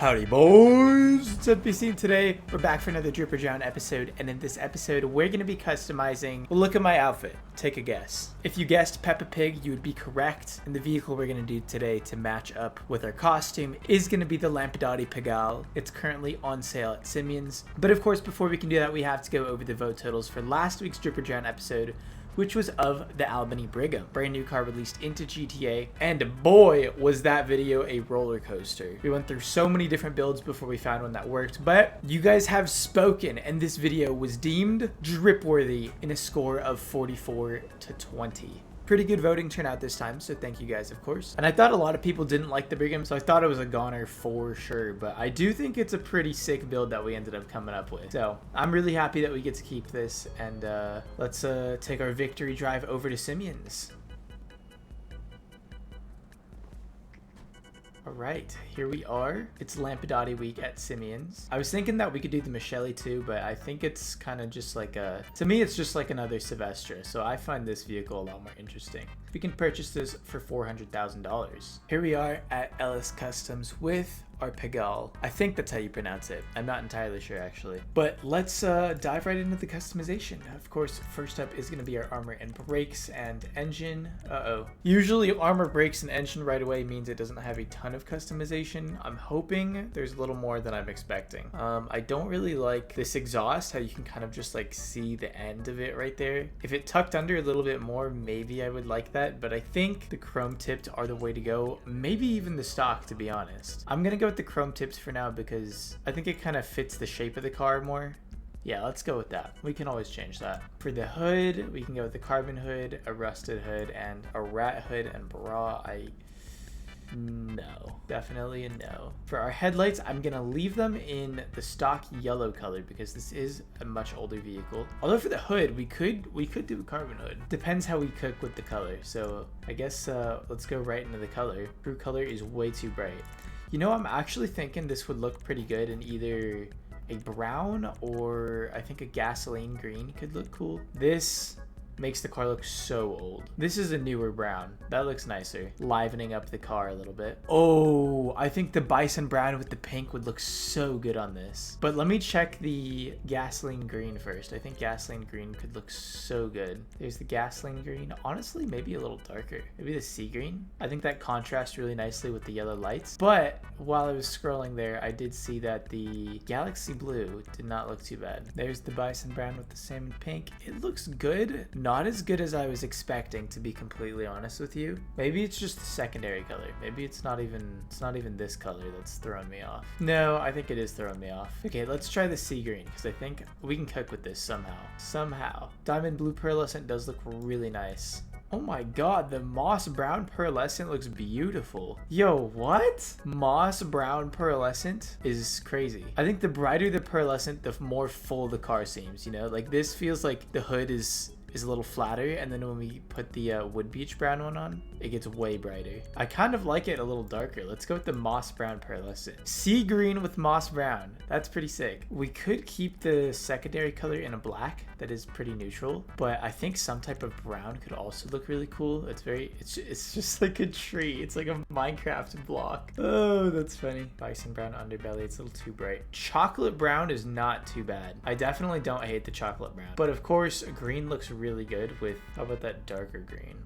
Howdy boys, it's FBC. Today we're back for another Dripper John episode, and in this episode we're going to be customizing. Look at my outfit, take a guess. If you guessed Peppa Pig, you would be correct, and the vehicle we're going to do today to match up with our costume is going to be the Lampadati Pigalle. It's currently on sale at Simeon's, but of course before we can do that we have to go over the vote totals for last week's Dripper John episode, which was of the Albany Brigham, brand new car released into GTA, and boy was that video a roller coaster. We went through so many different builds before we found one that worked, but you guys have spoken and this video was deemed drip worthy in a score of 44 to 20. Pretty good voting turnout this time, so thank you guys, of course. And I thought a lot of people didn't like the Brigham, so I thought it was a goner for sure, but I do think it's a pretty sick build that we ended up coming up with. So I'm really happy that we get to keep this, and let's take our victory drive over to Simeon's. Alright, here we are. It's Lampadati week at Simeon's. I was thinking that we could do the Michele too, but I think it's kind of just like to me it's just like another Silvestre, so I find this vehicle a lot more interesting. We can purchase this for $400,000. Here we are at Ellis Customs with our Pigalle. I think that's how you pronounce it. I'm not entirely sure actually. But let's dive right into the customization. Of course, first up is going to be our armor and brakes and engine. Usually armor, brakes, and engine right away means it doesn't have a ton of customization. I'm hoping there's a little more than I'm expecting. I don't really like this exhaust, how you can kind of just like see the end of it right there. If it tucked under a little bit more, maybe I would like that, but I think the chrome tipped are the way to go. Maybe even the stock, to be honest. I'm gonna go with the chrome tips for now because I think it kind of fits the shape of the car more. Yeah, let's go with that. We can always change that. For the hood, we can go with the carbon hood, a rusted hood, and a rat hood and bra. No, definitely a no. For our headlights, I'm gonna leave them in the stock yellow color because this is a much older vehicle. Although for the hood, we could do a carbon hood. Depends how we cook with the color. So I guess let's go right into the color. True color is way too bright. You know, I'm actually thinking this would look pretty good in either a brown or I think a gasoline green could look cool. This makes the car look so old. This is a newer brown. That looks nicer, livening up the car a little bit. Oh, I think the bison brown with the pink would look so good on this. But let me check the gasoline green first. I think gasoline green could look so good. There's the gasoline green. Honestly, maybe a little darker. Maybe the sea green. I think that contrasts really nicely with the yellow lights. But while I was scrolling there, I did see that the galaxy blue did not look too bad. There's the bison brown with the salmon pink. It looks good. Not as good as I was expecting, to be completely honest with you. Maybe it's just the secondary color. Maybe it's not even this color that's throwing me off. No, I think it is throwing me off. Okay, let's try the sea green because I think we can cook with this somehow. Diamond blue pearlescent does look really nice. Oh my god, the moss brown pearlescent looks beautiful. Yo, what? Moss brown pearlescent is crazy. I think the brighter the pearlescent, the more full the car seems, you know? Like this feels like the hood is a little flatter, and then when we put the wood beach brown one on, it gets way brighter. I kind of like it a little darker. Let's go with the moss brown pearlescent. Sea green with moss brown. That's pretty sick. We could keep the secondary color in a black. That is pretty neutral, but I think some type of brown could also look really cool. It's just like a tree. It's like a Minecraft block. Oh, that's funny. Bison brown underbelly. It's a little too bright. Chocolate brown is not too bad. I definitely don't hate the chocolate brown, but of course green looks really good with, how about that darker green?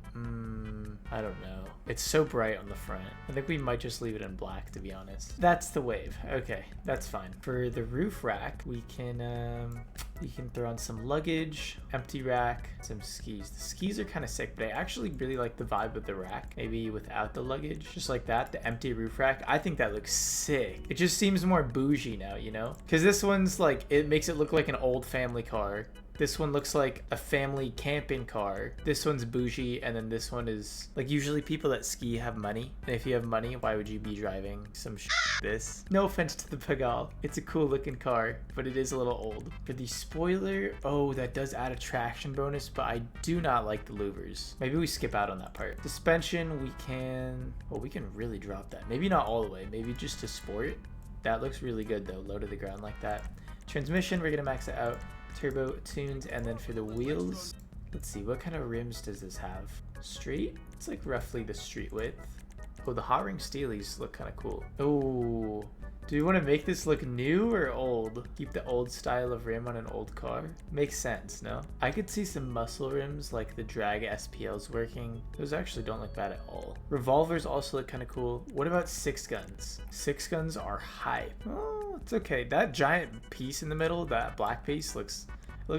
I don't know. It's so bright on the front. I think we might just leave it in black, to be honest. That's the wave. Okay, that's fine. For the roof rack, we can throw on some luggage, empty rack, some skis. The skis are kind of sick, but I actually really like the vibe of the rack. Maybe without the luggage, just like that, the empty roof rack. I think that looks sick. It just seems more bougie now, you know? Because this one's like, it makes it look like an old family car. This one looks like a family camping car. This one's bougie, and then this one is like, usually people that ski have money. And if you have money, why would you be driving some this? No offense to the Pigalle. It's a cool looking car, but it is a little old. For the spoiler, oh, that does add a traction bonus, but I do not like the louvers. Maybe we skip out on that part. Suspension, we can really drop that. Maybe not all the way, maybe just to sport. That looks really good though, low to the ground like that. Transmission, we're gonna max it out. Turbo tuned, and then for the wheels, let's see, what kind of rims does this have? Street? It's like roughly the street width. Oh, the hot ring steelies look kind of cool. Oh, Do we want to make this look new or old? Keep the old style of rim on an old car? Makes sense, no? I could see some muscle rims like the drag SPLs working. Those actually don't look bad at all. Revolvers also look kind of cool. What about six guns? Six guns are hype. Oh, it's okay. That giant piece in the middle, that black piece looks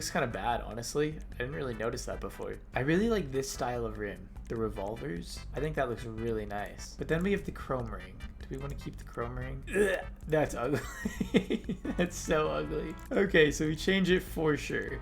kind of bad, honestly. I didn't really notice that before. I really like this style of rim. The revolvers. I think that looks really nice. But then we have the chrome ring. Do we want to keep the chrome ring? Ugh, that's ugly. That's so ugly. Okay, so we change it for sure.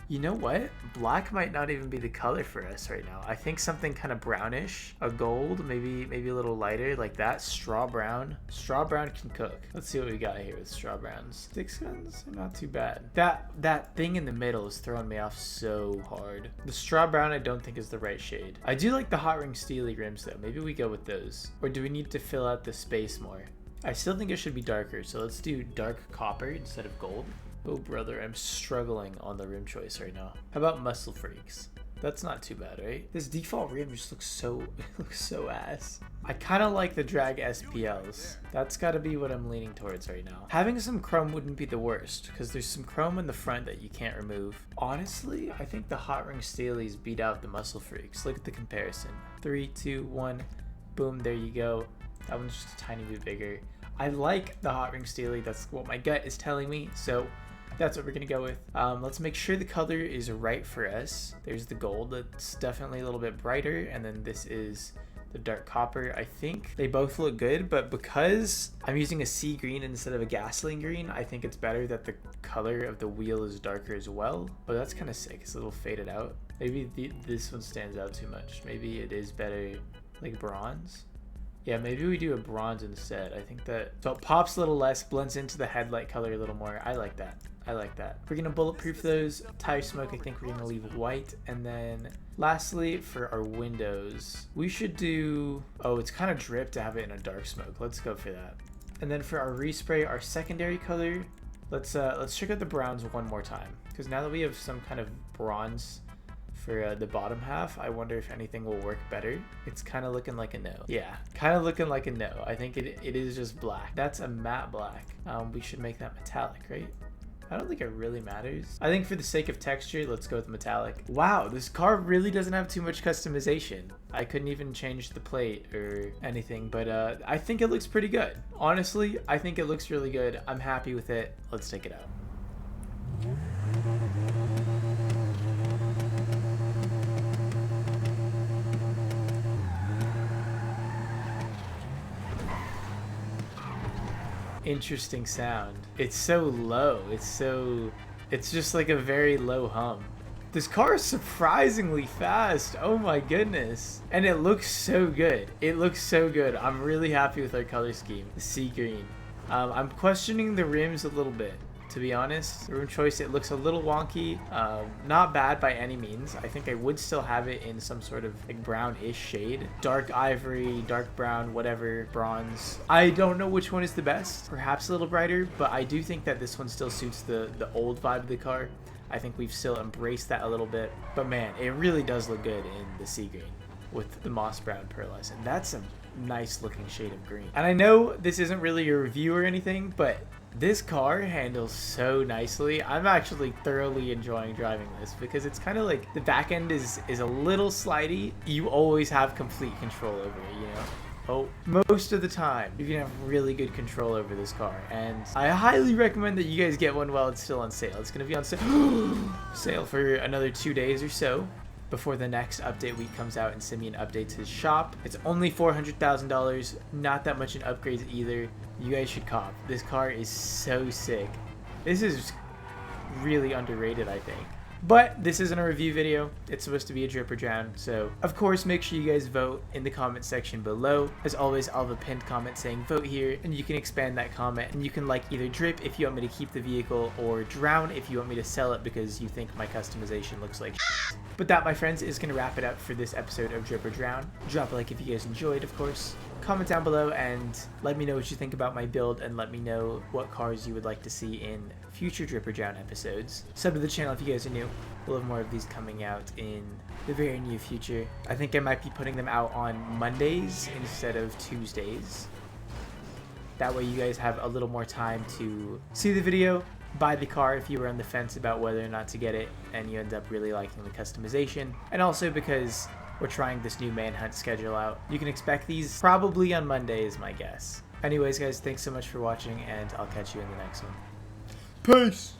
You know what? Black might not even be the color for us right now. I think something kind of brownish, a gold, maybe a little lighter like that. Straw brown. Straw brown can cook. Let's see what we got here with straw browns. Six guns are not too bad. That thing in the middle is throwing me off so hard. The straw brown I don't think is the right shade. I do like the hot ring steely rims though. Maybe we go with those. Or do we need to fill out the space more? I still think it should be darker, so let's do dark copper instead of gold. Oh brother, I'm struggling on the rim choice right now. How about muscle freaks? That's not too bad, right? This default rim just looks so ass. I kind of like the drag SPLs. That's got to be what I'm leaning towards right now. Having some chrome wouldn't be the worst because there's some chrome in the front that you can't remove. Honestly, I think the hot ring steelies beat out the muscle freaks. Look at the comparison. 3, 2, 1, boom, there you go. That one's just a tiny bit bigger. I like the hot ring steely. That's what my gut is telling me. So that's what we're gonna go with. Let's make sure the color is right for us. There's the gold, that's definitely a little bit brighter, and then this is the dark copper. I think they both look good, but because I'm using a sea green instead of a gasoline green, I think it's better that the color of the wheel is darker as well. Oh, that's kind of sick. It's a little faded out. Maybe this one stands out too much. Maybe it is better like bronze. Yeah, maybe we do a bronze instead. I think that, so it pops a little less, blends into the headlight color a little more. I like that. I like that. We're gonna bulletproof those. Tire smoke, I think we're gonna leave white. And then lastly, for our windows, we should do, oh, it's kind of drip to have it in a dark smoke. Let's go for that. And then for our respray, our secondary color, let's check out the browns one more time. Because now that we have some kind of bronze for the bottom half, I wonder if anything will work better. It's kind of looking like a no. Yeah, kind of looking like a no. I think it is just black. That's a matte black. We should make that metallic, right? I don't think it really matters. I think for the sake of texture, let's go with metallic. Wow, this car really doesn't have too much customization. I couldn't even change the plate or anything, but I think it looks pretty good. Honestly, I think it looks really good. I'm happy with it. Let's take it out. Interesting sound. It's so low. It's just like a very low hum. This car is surprisingly fast. Oh my goodness. And it looks so good. It looks so good. I'm really happy with our color scheme. The sea green. I'm questioning the rims a little bit. To be honest, the rim choice, it looks a little wonky. Not bad by any means. I think I would still have it in some sort of like brownish shade. Dark ivory, dark brown, whatever, bronze. I don't know which one is the best. Perhaps a little brighter, but I do think that this one still suits the old vibe of the car. I think we've still embraced that a little bit. But man, it really does look good in the sea green with the moss brown pearlescent. That's a nice looking shade of green. And I know this isn't really a review or anything, but this car handles so nicely. I'm actually thoroughly enjoying driving this because it's kind of like the back end is a little slidey. You always have complete control over it, you know? Oh, most of the time, you can have really good control over this car. And I highly recommend that you guys get one while it's still on sale. It's going to be on sale for another 2 days or so before the next update week comes out and Simeon updates his shop. It's only $400,000, not that much in upgrades either. You guys should cop. This car is so sick. This is really underrated, I think. But this isn't a review video. It's supposed to be a drip or drown. So, of course, make sure you guys vote in the comment section below. As always, I'll have a pinned comment saying vote here, and you can expand that comment. And you can like either drip if you want me to keep the vehicle, or drown if you want me to sell it because you think my customization looks like shit. But that, my friends, is going to wrap it up for this episode of Drip or Drown. Drop a like if you guys enjoyed, of course. Comment down below and let me know what you think about my build, and let me know what cars you would like to see in future Drip or Drown episodes. Sub to the channel if you guys are new. We'll have more of these coming out in the very near future. I think I might be putting them out on Mondays instead of Tuesdays. That way you guys have a little more time to see the video, buy the car if you were on the fence about whether or not to get it, and you end up really liking the customization. And also because we're trying this new manhunt schedule out. You can expect these probably on Monday is my guess. Anyways, guys, thanks so much for watching, and I'll catch you in the next one. Peace!